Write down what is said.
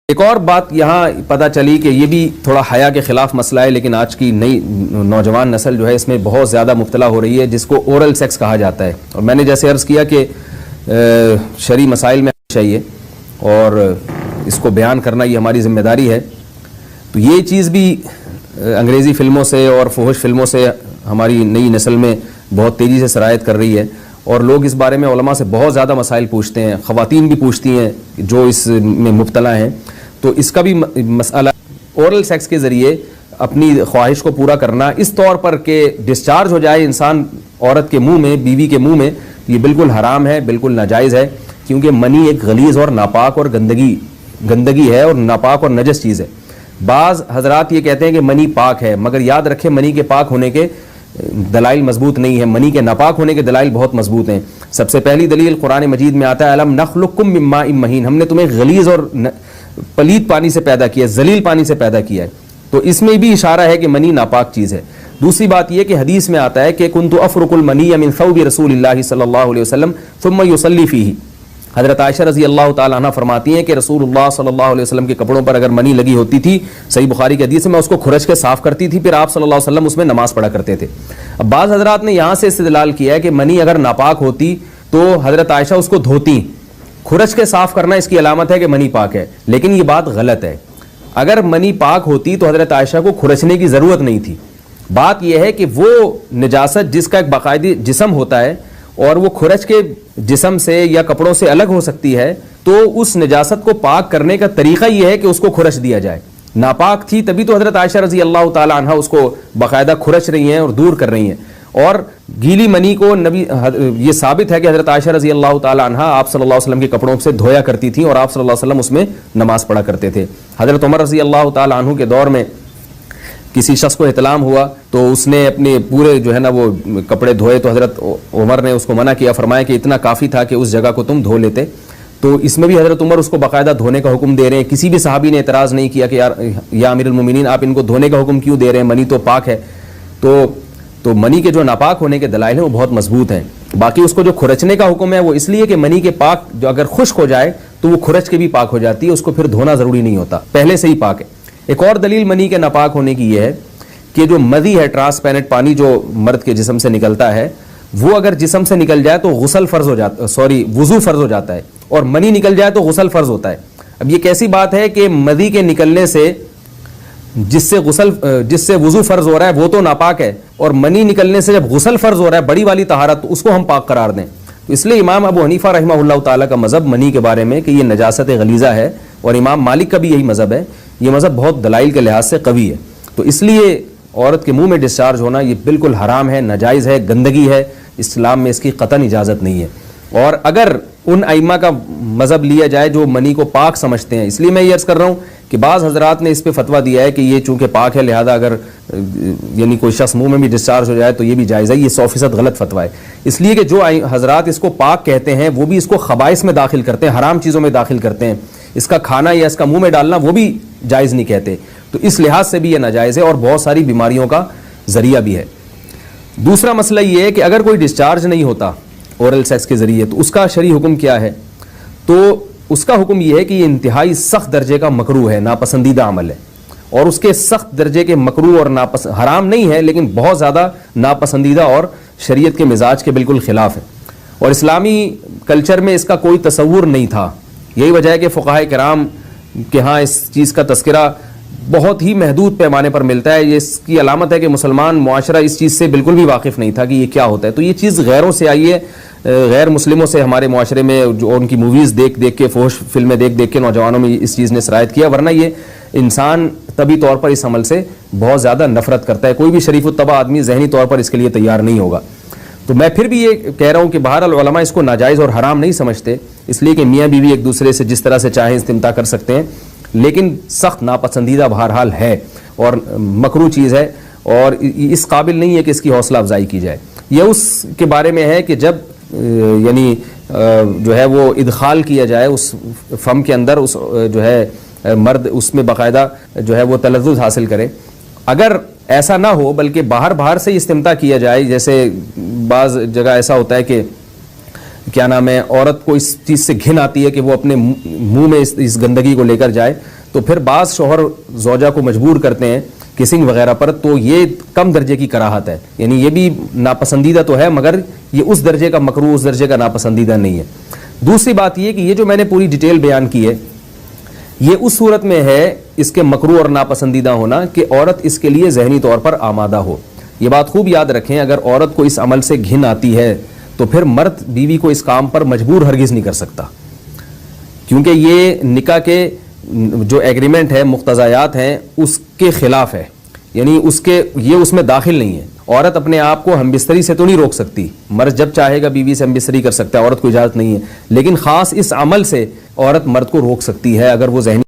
ایک اور بات یہاں پتہ چلی کہ یہ بھی تھوڑا حیا کے خلاف مسئلہ ہے، لیکن آج کی نئی نوجوان نسل جو ہے اس میں بہت زیادہ مبتلا ہو رہی ہے، جس کو اورل سیکس کہا جاتا ہے. اور میں نے جیسے عرض کیا کہ شرعی مسائل میں چاہیے اور اس کو بیان کرنا یہ ہماری ذمہ داری ہے. تو یہ چیز بھی انگریزی فلموں سے اور فحش فلموں سے ہماری نئی نسل میں بہت تیزی سے سرایت کر رہی ہے، اور لوگ اس بارے میں علماء سے بہت زیادہ مسائل پوچھتے ہیں، خواتین بھی پوچھتی ہیں جو اس میں مبتلا ہیں. تو اس کا بھی مسئلہ اورل سیکس کے ذریعے اپنی خواہش کو پورا کرنا اس طور پر کہ ڈسچارج ہو جائے انسان عورت کے منہ میں، بیوی کے منہ میں، یہ بالکل حرام ہے، بالکل ناجائز ہے، کیونکہ منی ایک غلیظ اور ناپاک اور گندگی ہے اور ناپاک اور نجس چیز ہے. بعض حضرات یہ کہتے ہیں کہ منی پاک ہے، مگر یاد رکھیں منی کے پاک ہونے کے دلائل مضبوط نہیں ہیں، منی کے ناپاک ہونے کے دلائل بہت مضبوط ہیں. سب سے پہلی دلیل قرآن مجید میں آتا ہے الم نخلقکم من ماء مہین، ہم نے تمہیں غلیظ اور پلید پانی سے پیدا کیا ہے، ذلیل پانی سے پیدا کیا ہے. تو اس میں بھی اشارہ ہے کہ منی ناپاک چیز ہے. دوسری بات یہ کہ حدیث میں آتا ہے کہ کنت افرق المنی من ثوب رسول اللہ صلی اللہ علیہ وسلم ثم یصلی فیہ. حضرت عائشہ رضی اللہ تعالیٰ عنہ فرماتی ہیں کہ رسول اللہ صلی اللہ علیہ وسلم کے کپڑوں پر اگر منی لگی ہوتی تھی، صحیح بخاری کی حدیث ہے، میں اس کو کھرچ کے صاف کرتی تھی، پھر آپ صلی اللہ علیہ وسلم اس میں نماز پڑھا کرتے تھے. اب بعض حضرات نے یہاں سے استدلال کیا ہے کہ منی اگر ناپاک ہوتی تو حضرت عائشہ اس کو دھوتی، کھرچ کے صاف کرنا اس کی علامت ہے کہ منی پاک ہے. لیکن یہ بات غلط ہے. اگر منی پاک ہوتی تو حضرت عائشہ کو کھرچنے کی ضرورت نہیں تھی. بات یہ ہے کہ وہ نجاست جس کا ایک باقاعدی جسم ہوتا ہے اور وہ کھرچ کے جسم سے یا کپڑوں سے الگ ہو سکتی ہے، تو اس نجاست کو پاک کرنے کا طریقہ یہ ہے کہ اس کو کھرچ دیا جائے. ناپاک تھی تبھی تو حضرت عائشہ رضی اللہ تعالی عنہ اس کو باقاعدہ کھرچ رہی ہیں اور دور کر رہی ہیں. اور گیلی منی کو یہ ثابت ہے کہ حضرت عائشہ رضی اللہ تعالی عنہ آپ صلی اللہ علیہ وسلم کے کپڑوں سے دھویا کرتی تھیں اور آپ صلی اللہ علیہ وسلم اس میں نماز پڑھا کرتے تھے. حضرت عمر رضی اللہ تعالی عنہ کے دور میں کسی شخص کو احتلام ہوا تو اس نے اپنے پورے جو ہے نا وہ کپڑے دھوئے، تو حضرت عمر نے اس کو منع کیا، فرمایا کہ اتنا کافی تھا کہ اس جگہ کو تم دھو لیتے. تو اس میں بھی حضرت عمر اس کو باقاعدہ دھونے کا حکم دے رہے ہیں. کسی بھی صحابی نے اعتراض نہیں کیا کہ یا امیر المومنین آپ ان کو دھونے کا حکم کیوں دے رہے ہیں، منی تو پاک ہے. تو منی کے جو ناپاک ہونے کے دلائل ہیں وہ بہت مضبوط ہیں. باقی اس کو جو کھرچنے کا حکم ہے وہ اس لیے کہ منی کے پاک جو اگر خشک ہو جائے تو وہ کھرچ کے بھی پاک ہو جاتی ہے، اس کو پھر دھونا ضروری نہیں ہوتا، پہلے سے ہی پاک ہے. ایک اور دلیل منی کے ناپاک ہونے کی یہ ہے کہ جو مدی ہے، ٹرانسپیرنٹ پانی جو مرد کے جسم سے نکلتا ہے، وہ اگر جسم سے نکل جائے تو وضو فرض ہو جاتا ہے، اور منی نکل جائے تو غسل فرض ہوتا ہے. اب یہ کیسی بات ہے کہ مدی کے نکلنے سے جس سے وضو فرض ہو رہا ہے وہ تو ناپاک ہے، اور منی نکلنے سے جب غسل فرض ہو رہا ہے بڑی والی طہارت، تو اس کو ہم پاک قرار دیں. اس لیے امام ابو حنیفہ رحمہ اللہ تعالیٰ کا مذہب منی کے بارے میں کہ یہ نجاست غلیظہ ہے، اور امام مالک کا بھی یہی مذہب ہے. یہ مذہب بہت دلائل کے لحاظ سے قوی ہے. تو اس لیے عورت کے منہ میں ڈسچارج ہونا یہ بالکل حرام ہے، ناجائز ہے، گندگی ہے. اسلام میں اس کی قطعاً اجازت نہیں ہے. اور اگر ان ائمہ کا مذہب لیا جائے جو منی کو پاک سمجھتے ہیں، اس لیے میں یہ عرض کر رہا ہوں کہ بعض حضرات نے اس پہ فتویٰ دیا ہے کہ یہ چونکہ پاک ہے لہذا اگر یعنی کوئی شخص منہ میں بھی ڈسچارج ہو جائے تو یہ بھی جائز ہے. یہ 100% غلط فتویٰ ہے. اس لیے کہ جو حضرات اس کو پاک کہتے ہیں وہ بھی اس کو خبائث میں داخل کرتے ہیں، حرام چیزوں میں داخل کرتے ہیں. اس کا کھانا یا اس کا منہ میں ڈالنا وہ بھی جائز نہیں کہتے. تو اس لحاظ سے بھی یہ ناجائز ہے اور بہت ساری بیماریوں کا ذریعہ بھی ہے. دوسرا مسئلہ یہ ہے کہ اگر کوئی ڈسچارج نہیں ہوتا اورل سیکس کے ذریعے تو اس کا شرعی حکم کیا ہے؟ تو اس کا حکم یہ ہے کہ یہ انتہائی سخت درجے کا مکروہ ہے، ناپسندیدہ عمل ہے. اور اس کے سخت درجے کے مکروہ اور حرام نہیں ہے لیکن بہت زیادہ ناپسندیدہ اور شریعت کے مزاج کے بالکل خلاف ہے. اور اسلامی کلچر میں اس کا کوئی تصور نہیں تھا. یہی وجہ ہے کہ فقہاء کرام کے ہاں اس چیز کا تذکرہ بہت ہی محدود پیمانے پر ملتا ہے. یہ اس کی علامت ہے کہ مسلمان معاشرہ اس چیز سے بالکل بھی واقف نہیں تھا کہ یہ کیا ہوتا ہے. تو یہ چیز غیروں سے آئی ہے، غیر مسلموں سے ہمارے معاشرے میں جو ان کی موویز دیکھ دیکھ کے، فحش فلمیں دیکھ دیکھ کے نوجوانوں میں اس چیز نے سرایت کیا. ورنہ یہ انسان طبی طور پر اس عمل سے بہت زیادہ نفرت کرتا ہے. کوئی بھی شریف الطبع آدمی ذہنی طور پر اس کے لیے تیار نہیں ہوگا. تو میں پھر بھی یہ کہہ رہا ہوں کہ بہرحال علماء اس کو ناجائز اور حرام نہیں سمجھتے، اس لیے کہ میاں بیوی ایک دوسرے سے جس طرح سے چاہیں استمتاع کر سکتے ہیں، لیکن سخت ناپسندیدہ بہرحال ہے اور مکروہ چیز ہے، اور اس قابل نہیں ہے کہ اس کی حوصلہ افزائی کی جائے. یہ اس کے بارے میں ہے کہ جب یعنی جو ہے وہ ادخال کیا جائے اس فم کے اندر، اس جو ہے مرد اس میں باقاعدہ جو ہے وہ تلذذ حاصل کرے. اگر ایسا نہ ہو بلکہ باہر سے استمتاع کیا جائے، جیسے بعض جگہ ایسا ہوتا ہے کہ کیا نام ہے عورت کو اس چیز سے گھن آتی ہے کہ وہ اپنے منہ میں اس گندگی کو لے کر جائے، تو پھر بعض شوہر زوجہ کو مجبور کرتے ہیں کسنگ وغیرہ پر، تو یہ کم درجے کی کراہت ہے، یعنی یہ بھی ناپسندیدہ تو ہے مگر یہ اس درجے کا مکروہ، اس درجے کا ناپسندیدہ نہیں ہے۔ دوسری بات یہ کہ یہ جو میں نے پوری ڈیٹیل بیان کی ہے یہ اس صورت میں ہے اس کے مکروہ اور ناپسندیدہ ہونا کہ عورت اس کے لیے ذہنی طور پر آمادہ ہو۔ یہ بات خوب یاد رکھیں، اگر عورت کو اس عمل سے گھن آتی ہے تو پھر مرد بیوی کو اس کام پر مجبور ہرگز نہیں کر سکتا، کیونکہ یہ نکاح کے جو ایگریمنٹ ہے، مقتضیات ہیں، اس کے خلاف ہے، یعنی یہ اس میں داخل نہیں ہے۔ عورت اپنے آپ کو ہم بستری سے تو نہیں روک سکتی، مرد جب چاہے گا بیوی سے ہم بستری کر سکتا ہے، عورت کو اجازت نہیں ہے، لیکن خاص اس عمل سے عورت مرد کو روک سکتی ہے اگر وہ ذہنی